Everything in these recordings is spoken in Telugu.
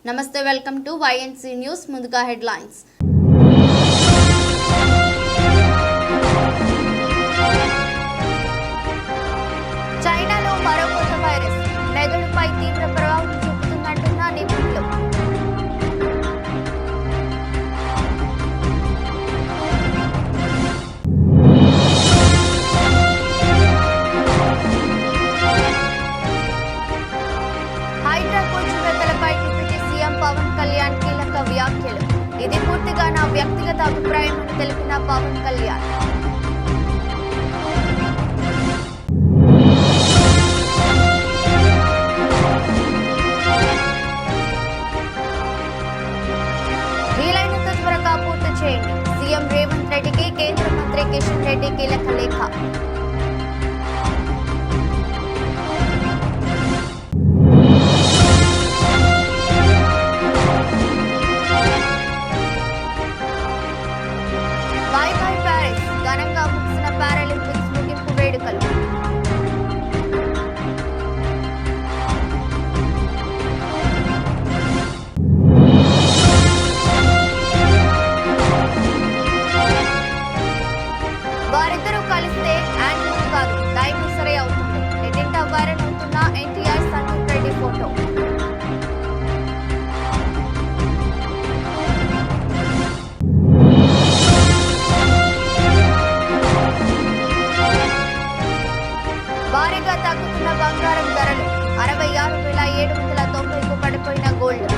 నమస్తే, వెల్కమ్ టు YNC న్యూస్. ముందుగా హెడ్లైన్స్. చైనాలో మరో కొత్త వైరస్ మెదడుపై తీవ్ర ప్రభావం చూపుతుందంటున్న నిపుణులు. హైడ్రా కూల్చివేతలపై డిప్యూటీ సీఎం పవన్ కళ్యాణ్ కీలక వ్యాఖ్యలు. ఇది పూర్తిగా నా వ్యక్తిగత అభిప్రాయం అని తెలిపిన పవన్ కళ్యాణ్. వీలైనంత త్వరగా పూర్తి చేయండి. సీఎం రేవంత్ రెడ్డికి కేంద్ర మంత్రి కిషన్ రెడ్డి కీలక లేఖ. బై బై ప్యారిస్, ఘనంగా ముగిసిన పారాలింపిక్స్ ముగింపు వేడుకలు. వారిద్దరూ కలిస్తే యానిమల్ కాదు డైనోసరే అవుతుంది. ఎడింటా వైరల్ అవుతున్న ఎన్టీఆర్ సందీప్ రెడ్డి ఫోటో. భారీగా తగ్గుతున్న బంగారం ధరలు. 66,790కు పడిపోయిన గోల్డ్.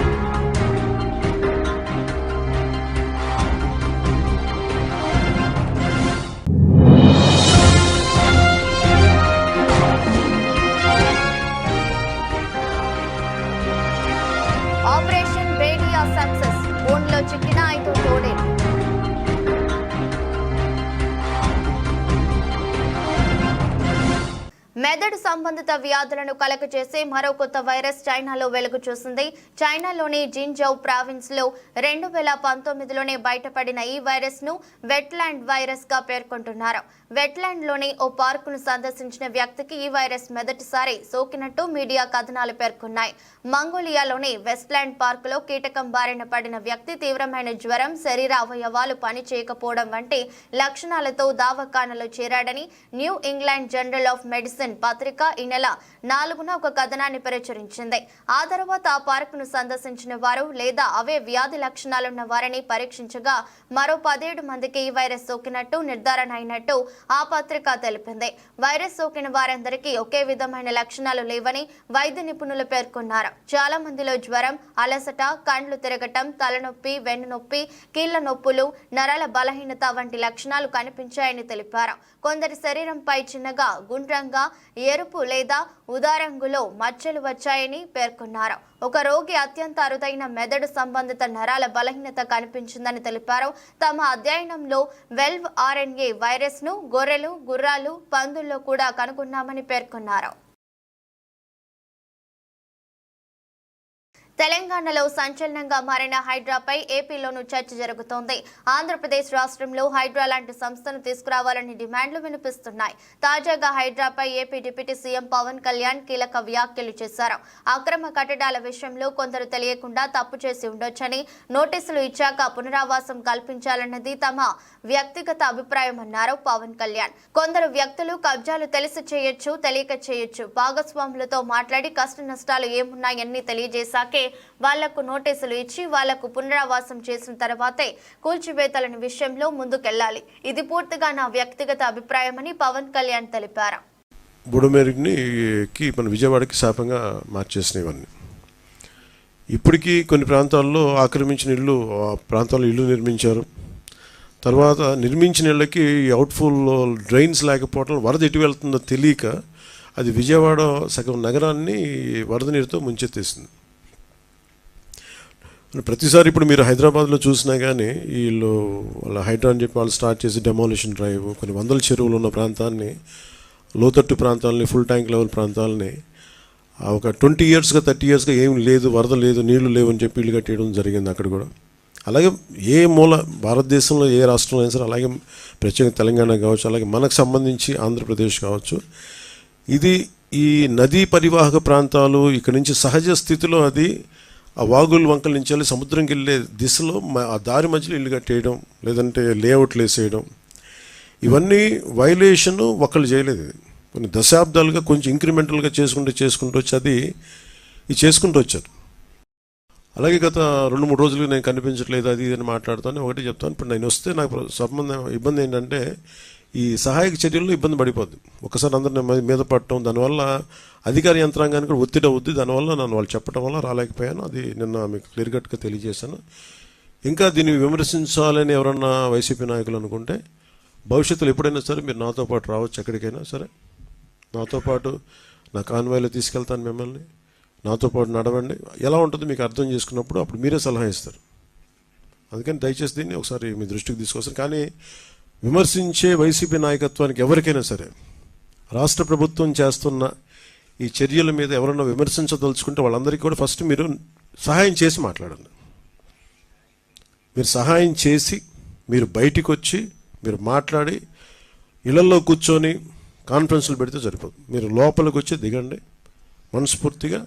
ఆపరేషన్ బేడియా సక్సెస్, బోన్లో చిక్కిన 5 తోడేలు. మెదడు సంబంధిత వ్యాధులను కలగజేసే మరో కొత్త వైరస్ చైనాలో వెలుగు చూసింది. చైనాలోని జిన్జౌ ప్రావిన్స్ లో 2019లోనే బయటపడిన ఈ వైరస్ ను వెట్లాండ్ వైరస్ గా పేర్కొంటున్నారు. వెట్లాండ్ లోని ఓ పార్కును సందర్శించిన వ్యక్తికి ఈ వైరస్ మొదటిసారి సోకినట్టు మీడియా కథనాలు పేర్కొన్నాయి. మంగోలియాలోని వెస్ట్లాండ్ పార్కులో కీటకం బారిన పడిన వ్యక్తి తీవ్రమైన జ్వరం, శరీర అవయవాలు పని చేయకపోవడం వంటి లక్షణాలతో దవాఖానలో చేరాడని New England Journal of Medicine పత్రిక ఈ నెల 4న ఒక కథనాన్ని ప్రచురించింది. ఆ తర్వాత ఆ పార్కును సందర్శించిన వారు లేదా అవే వ్యాధి లక్షణాలున్న వారిని పరీక్షించగా మరో 17 మందికి ఈ వైరస్ సోకినట్టు నిర్ధారణ అయినట్టు ఆ పత్రిక తెలిపింది. వైరస్ సోకిన వారందరికీ ఒకే విధమైన లక్షణాలు లేవని వైద్య నిపుణులు పేర్కొన్నారు. చాలా మందిలో జ్వరం, అలసట, కండ్లు తిరగటం, తలనొప్పి, వెన్నునొప్పి, కీళ్ల నొప్పులు, నరాల బలహీనత వంటి లక్షణాలు కనిపించాయని తెలిపారు. కొందరి శరీరంపై చిన్నగా, గుండ్రంగా, ఎరుపు లేదా ఊదా రంగులో మచ్చలు వచ్చాయని పేర్కొన్నారు. ఒక రోగి అత్యంత అరుదైన మెదడు సంబంధిత నరాల బలహీనత కనిపించిందని తెలిపారు. తమ అధ్యయనంలో 12 RNA వైరస్ ను గొర్రెలు, గుర్రాలు, పందుల్లో కూడా కనుగొన్నామని పేర్కొన్నారు. తెలంగాణలో సంచలనంగా మారిన హైడ్రాపై ఏపీలోనూ చర్చ జరుగుతోంది. ఆంధ్రప్రదేశ్ రాష్ట్రంలో హైడ్రా లాంటి సంస్థను తీసుకురావాలని డిమాండ్లు వినిపిస్తున్నాయి. తాజాగా హైడ్రాపై AP deputy CM Pawan Kalyan కీలక వ్యాఖ్యలు చేశారు. అక్రమ కట్టడాల విషయంలో కొందరు తెలియకుండా తప్పు చేసి ఉండొచ్చని, నోటీసులు ఇచ్చాక పునరావాసం కల్పించాలన్నది తమ వ్యక్తిగత అభిప్రాయం అన్నారు పవన్ కళ్యాణ్. కొందరు వ్యక్తులు కబ్జాలు తెలిసి చేయొచ్చు, తెలియక చేయొచ్చు. భాగస్వాములతో మాట్లాడి కష్ట నష్టాలు ఏమున్నాయని తెలియజేశాకే వాళ్లకు నోటీసులు ఇచ్చి వాళ్లకు పునరావాసం చేసిన తర్వాతే కూల్చివేతలని విషయంలో ముందుకెళ్లాలి. ఇది పూర్తిగా నా వ్యక్తిగత అభిప్రాయమని పవన్ కళ్యాణ్ తెలిపారు. బుడమేరుకి మన విజయవాడకి శాపంగా మార్చేసినవన్నీ ఇప్పటికీ కొన్ని ప్రాంతాల్లో ఆక్రమించిన ఇళ్ళు, ఆ ప్రాంతాల్లో ఇల్లు నిర్మించారు. తర్వాత నిర్మించిన ఇళ్ళకి అవుట్ఫుల్ డ్రైన్స్ లేకపోవడం, వరద ఎటు వెళ్తుందో తెలియక అది విజయవాడ సగం నగరాన్ని వరద నీరుతో ముంచెత్తేసింది. ప్రతిసారి ఇప్పుడు మీరు హైదరాబాద్లో చూసినా కానీ వీళ్ళు వాళ్ళ హైడ్రా అని చెప్పి వాళ్ళు స్టార్ట్ చేసి డెమాలిషన్ డ్రైవ్, కొన్ని వందల చెరువులు ఉన్న ప్రాంతాన్ని, లోతట్టు ప్రాంతాలని, ఫుల్ ట్యాంక్ లెవెల్ ప్రాంతాలని ఒక 20 yearsగా 30 yearsగా ఏం లేదు, వరద లేదు, నీళ్లు లేవు అని చెప్పి ఇల్లు కట్టేయడం జరిగింది అక్కడ కూడా. అలాగే ఏ మూల భారతదేశంలో ఏ రాష్ట్రంలో అయినా సరే, అలాగే ప్రత్యేక తెలంగాణ కావచ్చు, అలాగే మనకు సంబంధించి ఆంధ్రప్రదేశ్ కావచ్చు, ఇది ఈ నదీ పరివాహక ప్రాంతాలు ఇక్కడి నుంచి సహజ స్థితిలో అది ఆ వాగులు వంకల నుంచి వెళ్ళి సముద్రంకి వెళ్ళే దిశలో ఆ దారి మధ్యలో ఇల్లు కట్టేయడం, లేదంటే లేఅవుట్లు వేసేయడం, ఇవన్నీ వైలేషన్ ఒకళ్ళు చేయలేదు. ఇది కొన్ని దశాబ్దాలుగా కొంచెం ఇంక్రిమెంటల్గా చేసుకుంటూ వచ్చి ఇది చేసుకుంటూ వచ్చారు. అలాగే గత 2-3 రోజులుగా నేను కనిపించట్లేదు అది అని మాట్లాడుతాను. ఒకటి చెప్తాను, ఇప్పుడు నేను వస్తే నాకు ఇబ్బంది ఏంటంటే ఈ సహాయక చర్యల్లో ఇబ్బంది పడిపోద్ది. ఒకసారి అందరిని మీద పడటం, దానివల్ల అధికార యంత్రాంగానికి కూడా ఒత్తిడి అవుద్ది. దానివల్ల నన్ను వాళ్ళు చెప్పడం వల్ల రాలేకపోయాను. అది నిన్న మీకు క్లియర్ కట్గా తెలియజేశాను. ఇంకా దీన్ని విమర్శించాలని ఎవరన్నా వైసీపీ నాయకులు అనుకుంటే భవిష్యత్తులో ఎప్పుడైనా సరే మీరు నాతో పాటు రావచ్చు, ఎక్కడికైనా సరే నాతో పాటు నా కాన్వాయ్లో తీసుకెళ్తాను మిమ్మల్ని. నాతో పాటు నడవండి, ఎలా ఉంటుందో మీకు అర్థం చేసుకున్నప్పుడు అప్పుడు మీరే సలహా ఇస్తారు. అందుకని దయచేసి దీన్ని ఒకసారి మీ దృష్టికి తీసుకొస్తాను. కానీ విమర్శించే వైసీపీ నాయకత్వానికి ఎవరికైనా సరే రాష్ట్ర ప్రభుత్వం చేస్తున్న ఈ చర్యల మీద ఎవరన్నా విమర్శించదలుచుకుంటే వాళ్ళందరికీ కూడా ఫస్ట్ మీరు సహాయం చేసి మాట్లాడండి. మీరు సహాయం చేసి మీరు బయటికి వచ్చి మీరు మాట్లాడి ఇళ్లలో కూర్చొని కాన్ఫరెన్స్లు పెడితే సరిపోదు. మీరు లోపలికి వచ్చి దిగండి మనస్ఫూర్తిగా.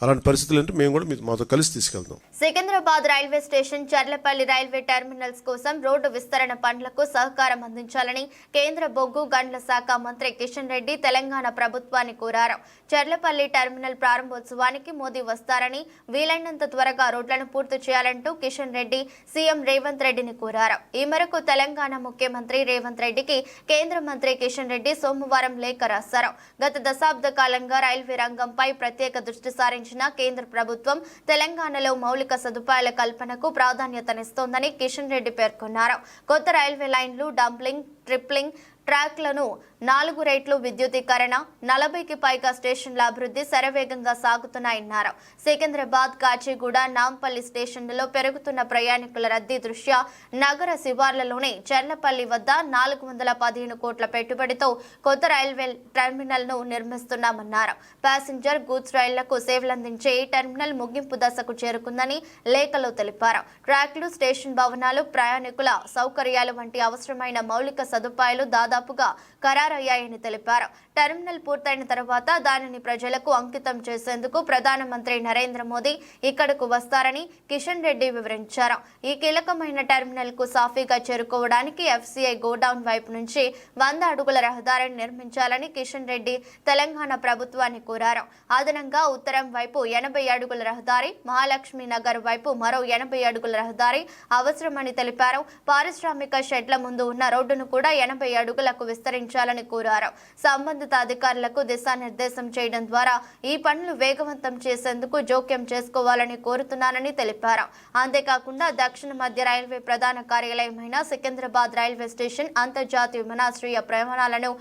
అలాంటి పరిస్థితులు అంటే మేము కూడా మాతో కలిసి తీసుకెళ్తాం. Secunderabad railway station, Cherlapalli railway terminals కోసం రోడ్డు విస్తరణ పనులకు సహకారం అందించాలని కేంద్ర బొగ్గు గనుల శాఖ మంత్రి కిషన్ రెడ్డి తెలంగాణ ప్రభుత్వాన్ని కోరారు. చర్లపల్లి టెర్మినల్ ప్రారంభోత్సవానికి మోదీ వస్తారని, వీలైనంత త్వరగా రోడ్లను పూర్తి చేయాలంటూ కిషన్ రెడ్డి సీఎం రేవంత్ రెడ్డిని కోరారు. ఈ మేరకు తెలంగాణ ముఖ్యమంత్రి రేవంత్ రెడ్డికి కేంద్ర మంత్రి కిషన్ రెడ్డి సోమవారం లేఖ రాశారు. గత దశాబ్ద కాలంగా రైల్వే రంగంపై ప్రత్యేక దృష్టి సారించిన కేంద్ర ప్రభుత్వం తెలంగాణలో మౌలిక సదుపాయాల కల్పనకు ప్రాధాన్యతనిస్తోందని కిషన్ రెడ్డి పేర్కొన్నారు. కొత్త రైల్వే లైన్లు, డంప్లింగ్, ట్రిప్లింగ్ ట్రాక్లను 4 రేట్లు విద్యుదీకరణ, 40కి పైగా స్టేషన్ల అభివృద్ధి శరవేగంగా సాగుతున్నాయన్నారు. సికింద్రాబాద్, కాచిగూడ, నాంపల్లి స్టేషన్లలో పెరుగుతున్న ప్రయాణికుల రద్దీ దృష్ట్యా నగర శివార్లలోని చర్లపల్లి వద్ద 415 కోట్ల పెట్టుబడితో కొత్త రైల్వే టెర్మినల్ను నిర్మిస్తున్నామన్నారు. ప్యాసింజర్, గూడ్స్ రైళ్లకు సేవలందించే ఈ టెర్మినల్ ముగింపు దశకు చేరుకుందని లేఖలో తెలిపారు. ట్రాక్లు, స్టేషన్ భవనాలు, ప్రయాణికుల సౌకర్యాలు వంటి అవసరమైన మౌలిక సదుపాయాలు దాదాపుగా ఖరారయ్యాయని తెలిపారు. టెర్మినల్ పూర్తయిన తర్వాత దానిని ప్రజలకు అంకితం చేసేందుకు ప్రధానమంత్రి నరేంద్ర మోదీ ఇక్కడకు వస్తారని కిషన్ రెడ్డి వివరించారు. ఈ కీలకమైన టెర్మినల్ కు సాఫీగా చేరుకోవడానికి ఎఫ్సీఐ గోడౌన్ వైపు నుంచి 100 అడుగుల రహదారిని నిర్మించాలని కిషన్ రెడ్డి తెలంగాణ ప్రభుత్వాన్ని కోరారు. అదనంగా ఉత్తరం వైపు 80 అడుగుల రహదారి, మహాలక్ష్మి నగర్ వైపు మరో 80 అడుగుల రహదారి అవసరమని తెలిపారు. పారిశ్రామిక షెడ్ల ముందు ఉన్న రోడ్డును కూడా 80 అడుగులకు విస్తరించాలని కోరారు. సంబంధిత అధికారులకు దిశానిర్దేశం చేయడం ద్వారా ఈ పనులు వేగవంతం చేసేందుకు జోక్యం చేసుకోవాలని కోరుతున్నానని తెలిపారు. అంతేకాకుండా దక్షిణ మధ్య రైల్వే ప్రధాన కార్యాలయమైన సికింద్రాబాద్ రైల్వే స్టేషన్ అంతర్జాతీయ విమానాశ్రయ ప్రమాణాలను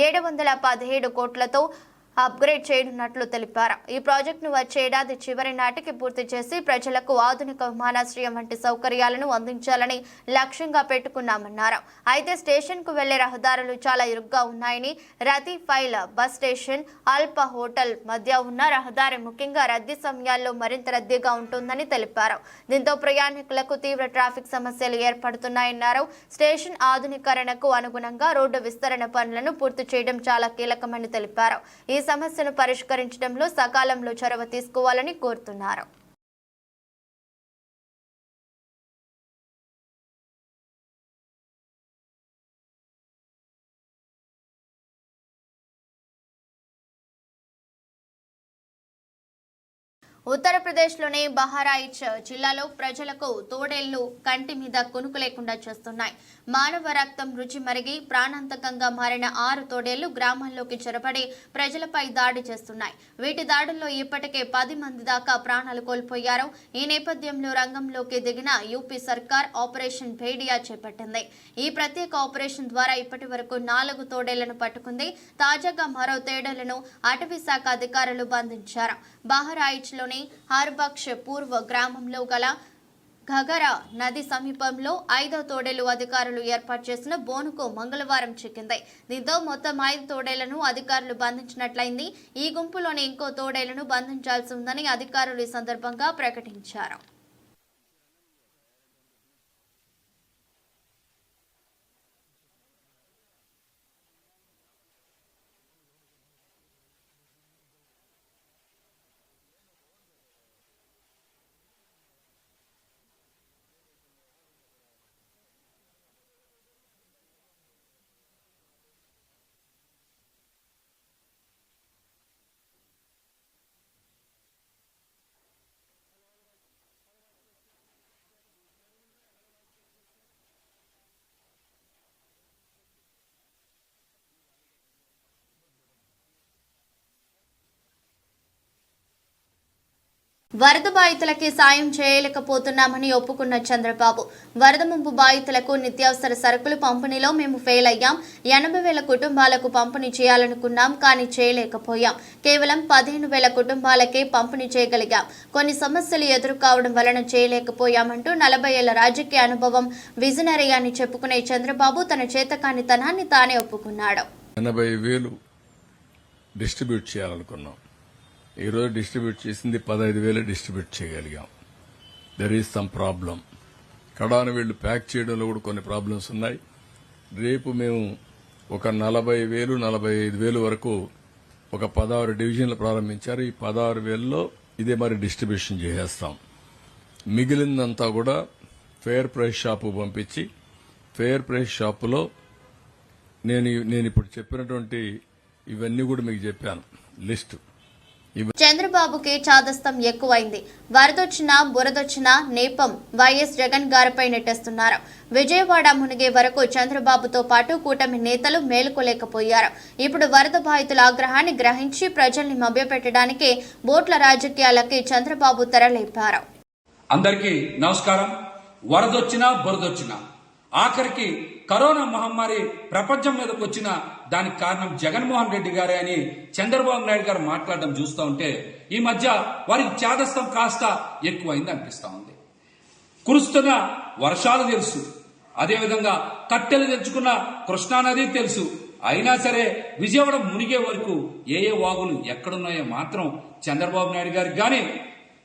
717 కోట్లతో అప్గ్రేడ్ చేయనున్నట్లు తెలిపారు. ఈ ప్రాజెక్టును వచ్చే ఏడాది చివరి నాటికి పూర్తి చేసి ప్రజలకు ఆధునిక విమానాశ్రయం వంటి సౌకర్యాలను అందించాలని లక్ష్యంగా పెట్టుకున్నామన్నారు. అయితే స్టేషన్ కు వెళ్లే రహదారులు చాలా ఇరుగ్గా ఉన్నాయని, రతి ఫైల్ బస్ స్టేషన్, అల్ప హోటల్ మధ్య ఉన్న రహదారి ముఖ్యంగా రద్దీ సమయాల్లో మరింత రద్దీగా ఉంటుందని తెలిపారు. దీంతో ప్రయాణికులకు తీవ్ర ట్రాఫిక్ సమస్యలు ఏర్పడుతున్నాయన్నారు. స్టేషన్ ఆధునీకరణకు అనుగుణంగా రోడ్డు విస్తరణ పనులను పూర్తి చేయడం చాలా కీలకమని తెలిపారు. ఈ సమస్యను పరిష్కరించడంలో సకాలంలో చొరవ తీసుకోవాలని కోరుతున్నారు. ఉత్తరప్రదేశ్లోని బహరాయిచ్ జిల్లాలో ప్రజలకు తోడేళ్లు కంటి మీద కునుకు లేకుండా చేస్తున్నాయి. మానవ రక్తం రుచి మరిగి ప్రాణాంతకంగా మారిన 6 తోడేళ్లు గ్రామాల్లోకి చొరబడి ప్రజలపై దాడి చేస్తున్నాయి. వీటి దాడుల్లో ఇప్పటికే 10 మంది దాకా ప్రాణాలు కోల్పోయారు. ఈ నేపథ్యంలో రంగంలోకి దిగిన యూపీ సర్కార్ ఆపరేషన్ భేడియా చేపట్టింది. ఈ ప్రత్యేక ఆపరేషన్ ద్వారా ఇప్పటి వరకు 4 తోడేళ్లను పట్టుకుంది. తాజాగా మరో తేడేళ్లను అటవీ శాఖ అధికారులు బంధించారు. బహరాయిచ్లోని హర్బక్ష్ పూర్వ గ్రామంలో గల ఘగరా నది సమీపంలో 5వ తోడేలు అధికారులు ఏర్పాటు చేసిన బోనుకు మంగళవారం చిక్కింది. దీంతో మొత్తం 5 తోడేళ్లను అధికారులు బంధించినట్లయింది. ఈ గుంపులోని ఇంకో తోడేళ్లను బంధించాల్సి ఉందని అధికారులు ఈ సందర్భంగా ప్రకటించారు. వరద బాధితులకి సాయం చేయలేకపోతున్నామని ఒప్పుకున్న చంద్రబాబు. వరద ముంపు బాధితులకు నిత్యావసర సరుకులు పంపిణీలో మేము ఫెయిల్ అయ్యాం. 80,000 కుటుంబాలకు పంపిణీ చేయాలనుకున్నాం, కానీ చేయలేకపోయాం. కేవలం 15,000 కుటుంబాలకే పంపిణీ చేయగలిగాం. కొన్ని సమస్యలు ఎదురు కావడం వలన చేయలేకపోయామంటూ 40 ఏళ్ల రాజకీయ అనుభవం, విజనరీ అని చెప్పుకునే చంద్రబాబు తన చేతకానితనాన్ని తానే ఒప్పుకున్నాడు. 80,000 డిస్ట్రిబ్యూట్ చేయాలనుకున్నాం. ఈరోజు డిస్ట్రిబ్యూట్ చేసింది 15,000 డిస్ట్రిబ్యూట్ చేయగలిగాం. There is some problem. కడాను వీళ్లు ప్యాక్ చేయడంలో కూడా కొన్ని ప్రాబ్లమ్స్ ఉన్నాయి. రేపు మేము ఒక 40,000, 45,000 వరకు ఒక 16 డివిజన్లు ప్రారంభించారు. ఈ 16,000లో ఇదే మరి డిస్ట్రిబ్యూషన్ చేసేస్తాం. మిగిలిందంతా కూడా ఫెయిర్ ప్రైస్ షాపు పంపించి, ఫెయిర్ ప్రైస్ షాపులో నేను ఇప్పుడు చెప్పినటువంటి ఇవన్నీ కూడా మీకు చెప్పాను లిస్టు. చంద్రబాబుకి చాదస్తం ఎక్కువైంది. వరదొచ్చినా బురదొచ్చినా నేపం వైఎస్ జగన్ గారిపై నెట్టేస్తున్నారు. విజయవాడ మునిగే వరకు చంద్రబాబుతో పాటు కూటమి నేతలు మేలుకోలేకపోయారు. ఇప్పుడు వరద బాధితుల ఆగ్రహాన్ని గ్రహించి ప్రజల్ని మభ్యపెట్టడానికి బోట్ల రాజకీయాలకి చంద్రబాబు తెరలేపారు. అందరికీ నమస్కారం. వరదొచ్చినా బురదొచ్చినా ఆఖరికి కరోనా మహమ్మారి ప్రపంచం మీదకి వచ్చిన దానికి కారణం జగన్మోహన్ రెడ్డి గారే అని చంద్రబాబు నాయుడు గారు మాట్లాడడం చూస్తూ ఉంటే ఈ మధ్య వారికి చాదస్తం కాస్త ఎక్కువైంది అనిపిస్తా ఉంది. కురుస్తున్న వర్షాలు తెలుసు, అదేవిధంగా కట్టెలు తెచ్చుకున్న కృష్ణానది తెలుసు. అయినా సరే విజయవాడ మునిగే వరకు ఏ వాగులు ఎక్కడున్నాయో మాత్రం చంద్రబాబు నాయుడు గారికి గాని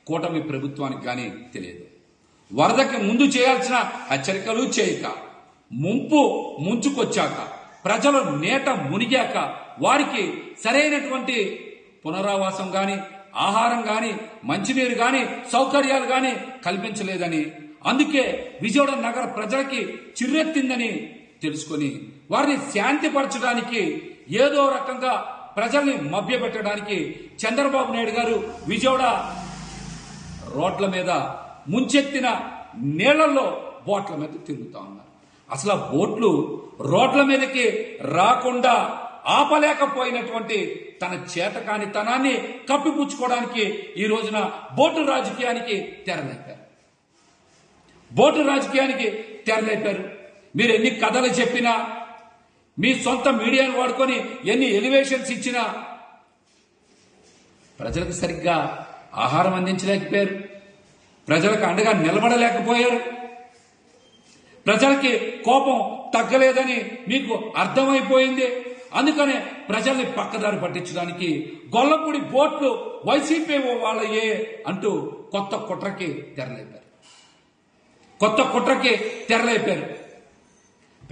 కూటమి ప్రభుత్వానికి గాని తెలియదు. వరదకి ముందు చేయాల్సిన హెచ్చరికలు చేయక, ముంపు ముంచుకొచ్చాక, ప్రజలు నేట మునిగాక వారికి సరైనటువంటి పునరావాసం గాని, ఆహారం గాని, మంచినీరు గాని, సౌకర్యాలు గాని కల్పించలేదని, అందుకే విజయవాడ నగర ప్రజలకి చిర్రెత్తిందని తెలుసుకొని వారిని శాంతిపరచడానికి ఏదో రకంగా ప్రజల్ని మభ్యపెట్టడానికి చంద్రబాబు నాయుడు గారు విజయవాడ రోడ్ల మీద ముంచెత్తిన నీళ్లలో బోట్ల మీద తిరుగుతా ఉన్నారు. అసలు ఆ బోట్లు రోడ్ల మీదకి రాకుండా ఆపలేకపోయినటువంటి తన చేతకానితనాన్ని కప్పిపుచ్చుకోవడానికి ఈ రోజున బోటు రాజకీయానికి తెరలేపారు. బోటు రాజకీయానికి తెరలేపారు. మీరు ఎన్ని కథలు చెప్పినా, మీ సొంత మీడియాను వాడుకొని ఎన్ని ఎలివేషన్స్ ఇచ్చినా ప్రజలకు సరిగ్గా ఆహారం అందించలేకపోయారు. ప్రజలకు అండగా నిలబడలేకపోయారు. ప్రజలకి కోపం తగ్గలేదని మీకు అర్థమైపోయింది. అందుకనే ప్రజల్ని పక్కదారి పట్టించడానికి గొల్లపూడి బోట్లు వైసీపీ వాళ్ళయే అంటూ కొత్త కుట్రకి తెరలేపారు.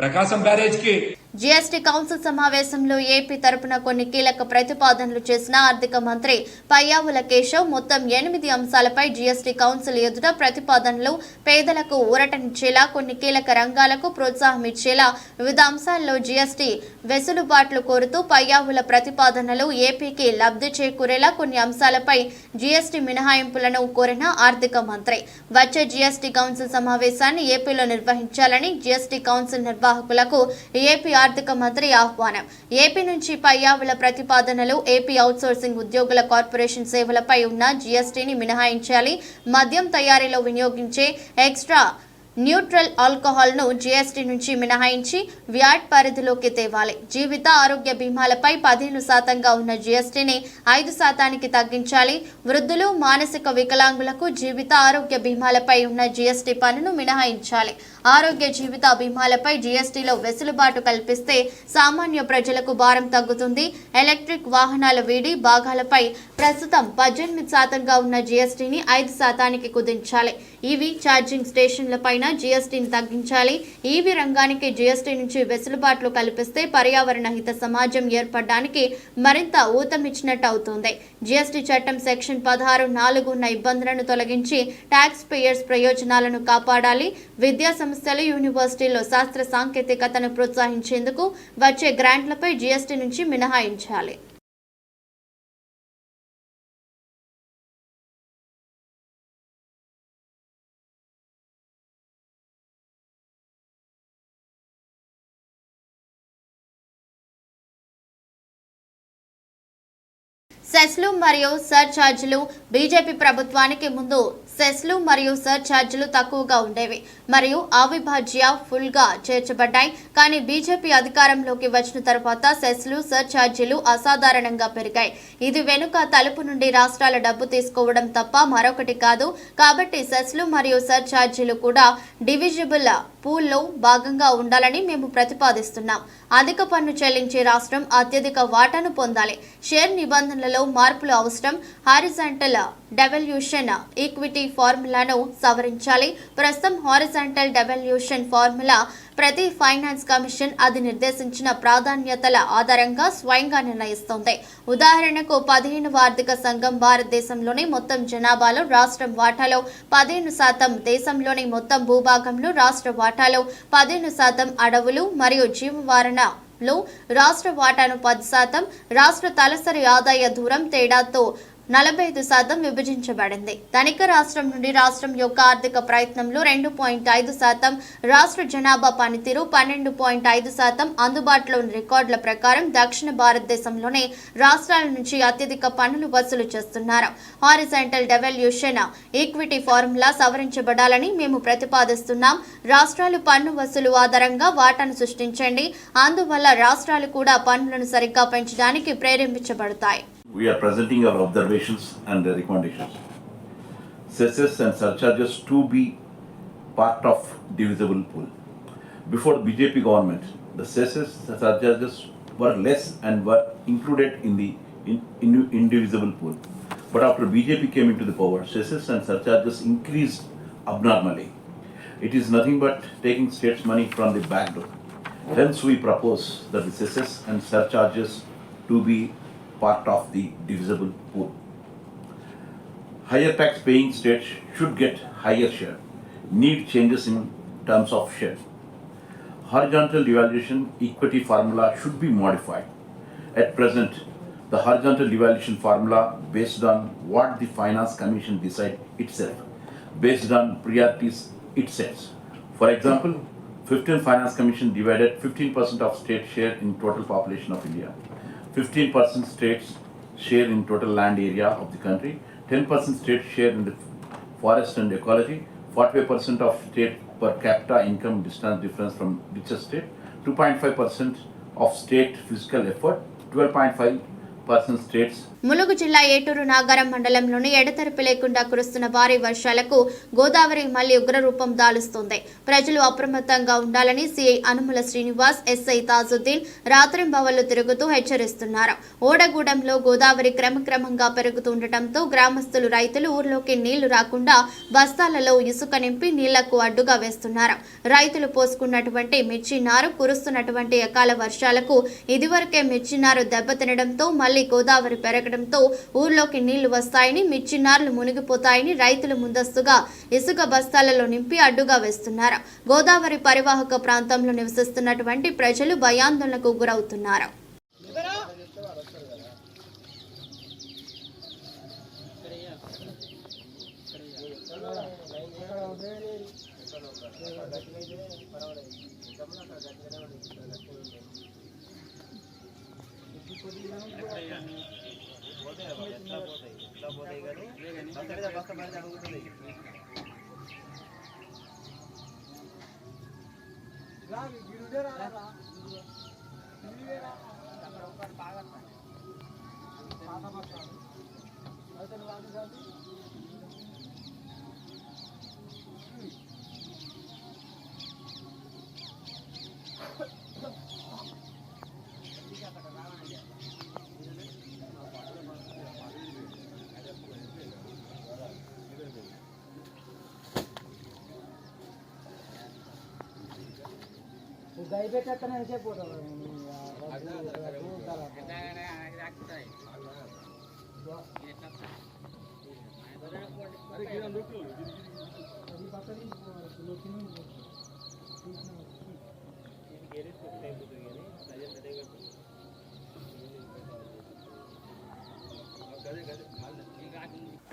ప్రకాశం బ్యారేజ్కి జీఎస్టీ కౌన్సిల్ సమావేశంలో ఏపీ తరపున కొన్ని కీలక ప్రతిపాదనలు చేసిన ఆర్థిక మంత్రి పయ్యావుల కేశవ్ మొత్తం 8 అంశాలపై జీఎస్టీ కౌన్సిల్ ఎదుట ప్రతిపాదనలు పేదలకు ఊరటనిచ్చేలా, కొన్ని కీలక రంగాలకు ప్రోత్సాహం ఇచ్చేలా వివిధ అంశాల్లో జీఎస్టీ వెసులుబాట్లు కోరుతూ పయ్యావుల ప్రతిపాదనలు ఏపీకి లబ్ధి చేకూరేలా కొన్ని అంశాలపై జీఎస్టీ మినహాయింపులను కోరిన ఆర్థిక మంత్రి వచ్చే జీఎస్టీ కౌన్సిల్ సమావేశాన్ని ఏపీలో నిర్వహించాలని జీఎస్టీ కౌన్సిల్ నిర్వాహకులకు ఏపీ ఆర్థిక మంత్రి ఆహ్వానం. ఏపీ నుంచి పయ్యావుల ప్రతిపాదనలు ఏపీ అవుట్సోర్సింగ్ ఉద్యోగుల కార్పొరేషన్ సేవలపై ఉన్న జీఎస్టీని మినహాయించాలి. మద్యం తయారీలో వినియోగించే ఎక్స్ట్రా న్యూట్రల్ ఆల్కహాల్ ను జీఎస్టీ నుంచి మినహాయించి వ్యాట్ పరిధిలోకి తేవాలి. జీవిత ఆరోగ్య బీమాలపై 15% ఉన్న జీఎస్టీని 5% తగ్గించాలి. వృద్ధులు, మానసిక వికలాంగులకు జీవిత ఆరోగ్య బీమాలపై ఉన్న జీఎస్టీ పన్నును మినహాయించాలి. ఆరోగ్య జీవిత బీమాలపై జీఎస్టీలో వెసులుబాటు కల్పిస్తే సామాన్య ప్రజలకు భారం తగ్గుతుంది. ఎలక్ట్రిక్ వాహనాల వీడి భాగాలపై ప్రస్తుతం 18% ఉన్న జీఎస్టీని 5% కుదించాలి. ఈవీ ఛార్జింగ్ స్టేషన్లపై జీఎస్టీని తగ్గించాలి. ఈవీ రంగానికి జీఎస్టీ నుంచి వెసులుబాట్లు కల్పిస్తే పర్యావరణ హిత సమాజం ఏర్పడడానికి మరింత ఊతమిచ్చినట్టు అవుతుంది. జీఎస్టీ చట్టం సెక్షన్ 16(4) ఉన్న ఇబ్బందులను తొలగించి ట్యాక్స్ పేయర్స్ ప్రయోజనాలను కాపాడాలి. విద్యా సంస్థలు, యూనివర్సిటీల్లో శాస్త్ర సాంకేతికతను ప్రోత్సహించేందుకు వచ్చే గ్రాంట్లపై జీఎస్టీ నుంచి మినహాయించాలి. సెస్లు మరియు సర్ఛార్జీలు బీజేపీ ప్రభుత్వానికి ముందు సెస్లు మరియు సర్ఛార్జీలు తక్కువగా ఉండేవి మరియు అవిభాజ్య ఫుల్గా చేర్చబడ్డాయి. కానీ బీజేపీ అధికారంలోకి వచ్చిన తర్వాత సెస్లు సర్ఛార్జీలు అసాధారణంగా పెరిగాయి. ఇది వెనుక తలుపు నుండి రాష్ట్రాల డబ్బు తీసుకోవడం తప్ప మరొకటి కాదు. కాబట్టి సెస్లు మరియు సర్ఛార్జీలు కూడా డివిజిబుల్ పూల్లో భాగంగా ఉండాలని మేము ప్రతిపాదిస్తున్నాం. అధిక పన్ను చెల్లించే రాష్ట్రం అత్యధిక వాటాను పొందాలి. షేర్ నిబంధనలలో మార్పులు అవసరం. హారిజాంటల్ డెవల్యూషన్ ఈక్విటీ ఫార్ములాను సవరించాలి. ప్రస్తుతం హారిజాంటల్ డెవల్యూషన్ ఫార్ములా ప్రతి ఫైనాన్స్ కమిషన్ అది నిర్దేశించిన ప్రాధాన్యతల ఆధారంగా స్వయంగా నిర్ణయిస్తోంది. ఉదాహరణకు 15వ ఆర్థిక సంఘం భారతదేశంలోని మొత్తం జనాభాలో రాష్ట్రం వాటాలో 15%, దేశంలోని మొత్తం భూభాగంలో రాష్ట్ర వాటాలో 15%, అడవులు మరియు జీవవారణలో రాష్ట్ర వాటాను 10%, రాష్ట్ర తలసరి ఆదాయ దూరం తేడాతో 45% విభజించబడింది. ధనిక రాష్ట్రం నుండి రాష్ట్రం యొక్క ఆర్థిక ప్రయత్నంలో 2.5%, రాష్ట్ర జనాభా పనితీరు 12.5%. అందుబాటులోని రికార్డుల ప్రకారం దక్షిణ భారతదేశంలోని రాష్ట్రాల నుంచి అత్యధిక పన్నులు వసూలు చేస్తున్నారు. హారిజాంటల్ డెవల్యూషన్ ఈక్విటీ ఫార్ములా సవరించబడాలని మేము ప్రతిపాదిస్తున్నాం. రాష్ట్రాలు పన్ను వసూలు ఆధారంగా వాటాను సృష్టించండి. అందువల్ల రాష్ట్రాలు కూడా పన్నులను సరిగ్గా పెంచడానికి ప్రేరేపించబడతాయి. We are presenting our observations and recommendations. Cesses and surcharges to be part of divisible pool. Before the BJP government, the cesses and surcharges were less and were included in the indivisible pool. But after BJP came into the power, cesses and surcharges increased abnormally. It is nothing but taking states' money from the back door. Hence, we propose that the cesses and surcharges to be part of the divisible pool. Higher tax paying states should get higher share. Need changes in terms of share. Horizontal devaluation equity formula should be modified. At present, the horizontal devaluation formula based on what the Finance Commission decide itself, based on priorities it sets. For example, 15 Finance Commission divided 15% of state share in total population of India. 15% states share in total land area of the country, 10% state share in the forest and ecology, 45% of state per capita income distance difference from richest state, 2.5% of state physical effort, 12.5% states. Mulugu జిల్లా ఏటూరు నాగారం మండలంలోని ఎడతెరిపి లేకుండా కురుస్తున్న భారీ వర్షాలకు గోదావరి మళ్లీ ఉగ్రరూపం దాలుస్తోంది. ప్రజలు అప్రమత్తంగా ఉండాలని సిఐ అనుముల శ్రీనివాస్, ఎస్ఐ తాజుద్దీన్ రాత్రింబవళ్లు తిరుగుతూ హెచ్చరిస్తున్నారు. ఓడగూడెంలో గోదావరి క్రమక్రమంగా పెరుగుతుండటంతో గ్రామస్తులు, రైతులు ఊర్లోకి నీళ్లు రాకుండా బస్తాలలో ఇసుక నింపి నీళ్లకు అడ్డుగా వేస్తున్నారు. రైతులు పోసుకున్నటువంటి మిర్చి నారు కురుస్తున్నటువంటి అకాల వర్షాలకు ఇదివరకే మిర్చి నారు దెబ్బతినడంతో మళ్లీ గోదావరి పెరగడం ఊర్లోకి నీళ్లు వస్తాయని, మిర్చి నార్లు మునిగిపోతాయని రైతులు ముందస్తుగా ఇసుక బస్తాలలో నింపి అడ్డుగా వేస్తున్నారు. గోదావరి పరివాహక ప్రాంతంలో నివసిస్తున్నటువంటి ప్రజలు భయాందోళనకు గురవుతున్నారు.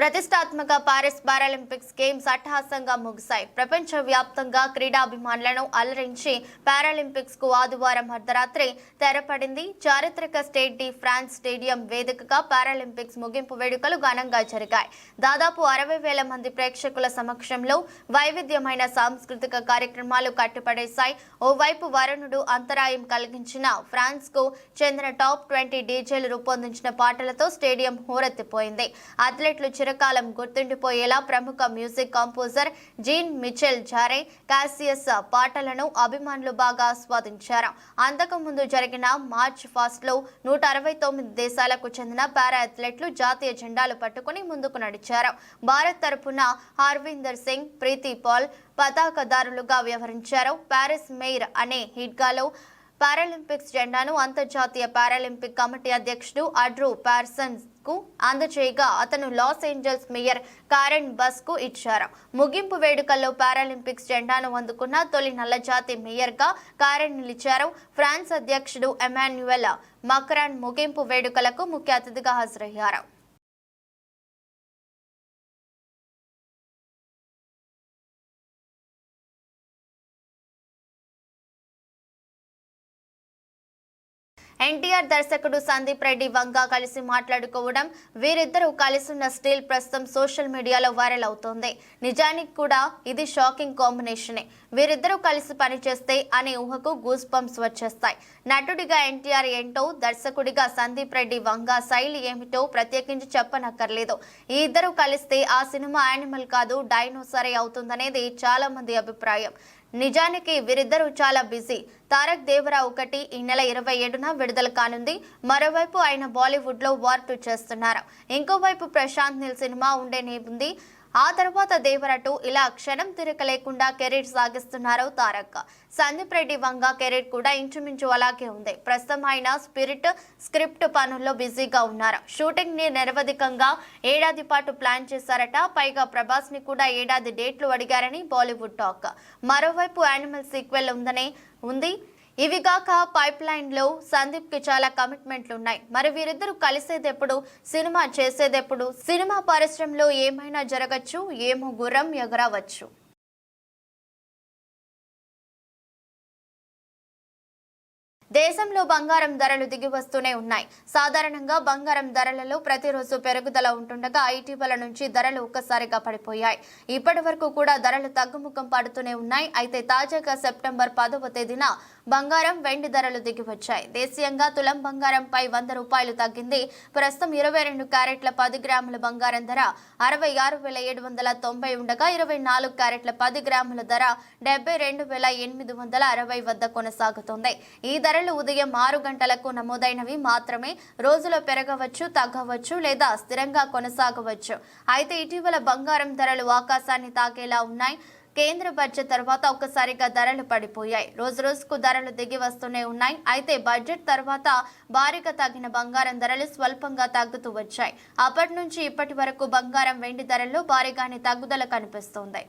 ప్రతిష్టాత్మక పారిస్ పారాలింపిక్స్ గేమ్స్ అట్టహాసంగా ముగిశాయి. ప్రపంచ వ్యాప్తంగా క్రీడాభిమానులను అలరించి పారాలింపిక్స్ కు ఆదివారం అర్ధరాత్రి తెరపడింది. చారిత్రక స్టేట్ డి ఫ్రాన్స్ స్టేడియం వేదికగా పారాలింపిక్స్ ముగింపు వేడుకలు ఘనంగా జరిగాయి. దాదాపు 60,000 మంది ప్రేక్షకుల సమక్షంలో వైవిధ్యమైన సాంస్కృతిక కార్యక్రమాలు కట్టిపడేశాయి. ఓవైపు వరుణుడు అంతరాయం కలిగించిన ఫ్రాన్స్ కు చెందిన టాప్ 20 డీజేలు రూపొందించిన పాటలతో స్టేడియం హోరెత్తిపోయింది. అథ్లెట్లు చిరకాలం గుర్తుండిపోయేలా ప్రముఖ మ్యూజిక్ కంపోజర్ జీన్ మిచెల్ జారే కాసియస్ పాటలను అభిమానులు బాగా ఆస్వాదించారు. అంతకుముందు జరిగిన మార్చ్ ఫాస్ట్ లో 169 దేశాలకు చెందిన పారా అథ్లెట్లు జాతీయ జెండాలు పట్టుకుని ముందుకు నడిచారు. భారత్ తరపున హర్విందర్ సింగ్, ప్రీతి పాల్ పతాకదారులుగా వ్యవహరించారు. పారిస్ మెయిర్ అనే హిడ్గాలో పారాలింపిక్స్ జెండాను అంతర్జాతీయ పారాలింపిక్ కమిటీ అధ్యక్షుడు అడ్రూ పార్సన్స్ కు అందజేయగా అతను లాస్ ఏంజల్స్ మేయర్ కారెన్ బస్ కు ఇచ్చారు. ముగింపు వేడుకల్లో పారాలింపిక్స్ జెండాను అందుకున్న తొలి నల్లజాతి మేయర్ గా కారెన్ నిలిచారు. ఫ్రాన్స్ అధ్యక్షుడు ఎమాన్యుయల్ మక్రాన్ ముగింపు వేడుకలకు ముఖ్య అతిథిగా హాజరయ్యారు. ఎన్టీఆర్ దర్శకుడు సందీప్ రెడ్డి వంగ కలిసి మాట్లాడుకోవడం, వీరిద్దరూ కలిసున్న స్టిల్ ప్రస్తుతం సోషల్ మీడియాలో వైరల్ అవుతోంది. నిజానికి కూడా ఇది షాకింగ్ కాంబినేషనే. వీరిద్దరూ కలిసి పనిచేస్తే అనే ఊహకు గూస్ బంప్స్ వచ్చేస్తాయి. నటుడిగా ఎన్టీఆర్ ఏంటో, దర్శకుడిగా సందీప్ రెడ్డి వంగ శైలి ఏమిటో ప్రత్యేకించి చెప్పనక్కర్లేదు. ఈ ఇద్దరు కలిస్తే ఆ సినిమా యానిమల్ కాదు డైనోసరే అవుతుందనేది చాలా మంది అభిప్రాయం. నిజానికి వీరిద్దరూ చాలా బిజీ. తారక్ దేవరా 1 ఈ నెల 27న విడుదల కానుంది. మరోవైపు ఆయన బాలీవుడ్ లో వార్ 2 చేస్తున్నారు. ఇంకోవైపు ప్రశాంత్ నీల్ సినిమా ఉండేనేముంది. ఆ తర్వాత దేవరా 2 ఇలా క్షణం తిరగ లేకుండా కెరీర్ సాగిస్తున్నారు తారక్. సందీప్ రెడ్డి వంగ కెరీర్ కూడా ఇంచుమించు అలాగే ఉంది. ప్రస్తుతం ఆయన స్క్రిప్ట్ పనుల్లో బిజీగా ఉన్నారు. షూటింగ్ ని నిరవధికంగా ఏడాది పాటు ప్లాన్ చేశారట. పైగా ప్రభాస్ ని కూడా ఏడాది డేట్లు అడిగారని బాలీవుడ్ టాక్. మరోవైపు యానిమల్ సీక్వెల్ ఉంది. ఇవిగాక పైప్ లైన్ లో సందీప్ కి చాలా కమిట్మెంట్లు ఉన్నాయి. మరి వీరిద్దరూ కలిసేదెప్పుడు, సినిమా చేసేదెప్పుడు? సినిమా పరిశ్రమలో ఏమైనా జరగచ్చు, ఏమో గుర్రం ఎగరవచ్చు. దేశంలో బంగారం ధరలు దిగి వస్తూనే ఉన్నాయి. సాధారణంగా బంగారం ధరలలో ప్రతిరోజు పెరుగుదల ఉంటుండగా ఇటీవల నుంచి ధరలు ఒక్కసారిగా పడిపోయాయి. ఇప్పటి వరకు కూడా ధరలు తగ్గుముఖం పడుతూనే ఉన్నాయి. అయితే తాజాగా సెప్టెంబర్ 10వ తేదీన బంగారం, వెండి ధరలు దిగి వచ్చాయి. దేశీయంగా తులం బంగారంపై 100 రూపాయలు తగ్గింది. ప్రస్తుతం 22 క్యారెట్ల 10 గ్రాముల బంగారం ధర 66,790 ఉండగా 24 క్యారెట్ల 10 గ్రాముల ధర 72,860 వద్ద కొనసాగుతోంది. ఈ ధరలు ఉదయం 6 గంటలకు నమోదైనవి మాత్రమే. రోజులో పెరగవచ్చు, తగ్గవచ్చు లేదా స్థిరంగా కొనసాగవచ్చు. అయితే ఇటీవల బంగారం ధరలు ఆకాశాన్ని తాకేలా ఉన్నాయి. కేంద్ర బడ్జెట్ తర్వాత ఒక్కసారిగా ధరలు పడిపోయాయి. రోజు రోజుకు ధరలు దిగి వస్తూనే ఉన్నాయి. అయితే బడ్జెట్ తర్వాత భారీగా తగ్గిన బంగారం ధరలు స్వల్పంగా తగ్గుతూ వచ్చాయి. అప్పటి నుంచి ఇప్పటి వరకు బంగారం, వెండి ధరల్లో భారీగానే తగ్గుదల కనిపిస్తోంది.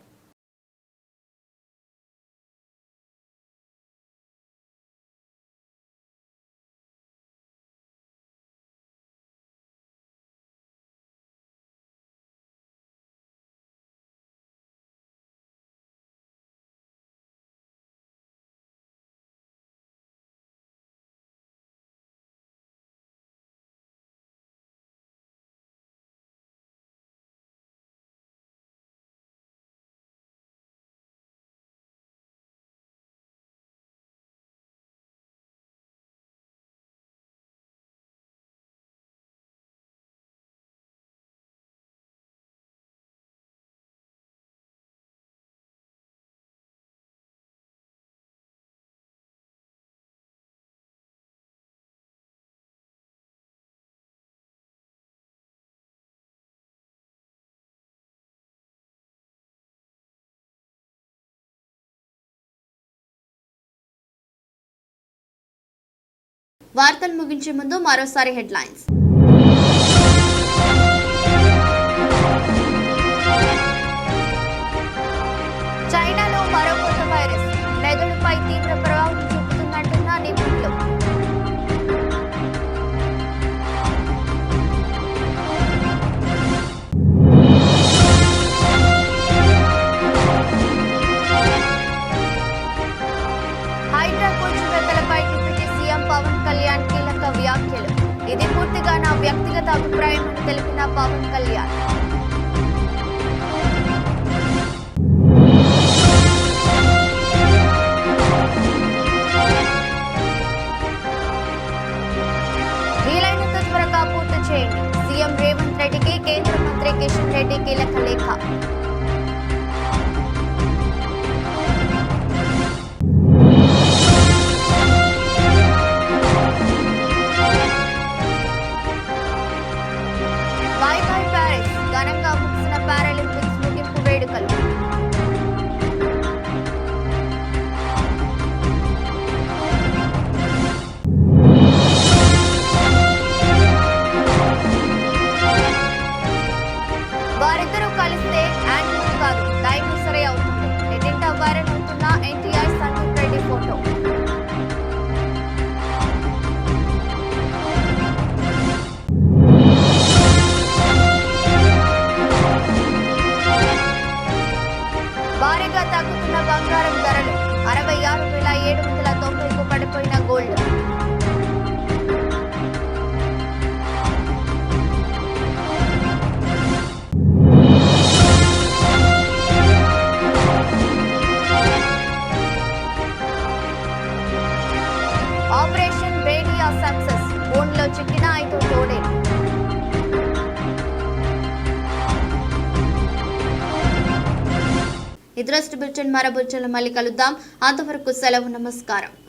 వార్తలు ముగించే ముందు మరోసారి హెడ్లైన్స్. చైనాలో మరో కొత్త వైరస్ మెదడుపై తీవ్ర ప్రభావం చూపుతుందంటున్న నిపుణులు. భారీగా తగ్గుతున్న బంగారం ధరలు 66,790కు పడిపోయిన గోల్డ్. Operation Bedia success. ఫోన్లో చిక్కిన 5 తోడేలు. ఇతరస్ట్ బులెటిన్ మరో బులెటిన్లో మళ్ళీ కలుద్దాం. అంతవరకు సెలవు. నమస్కారం.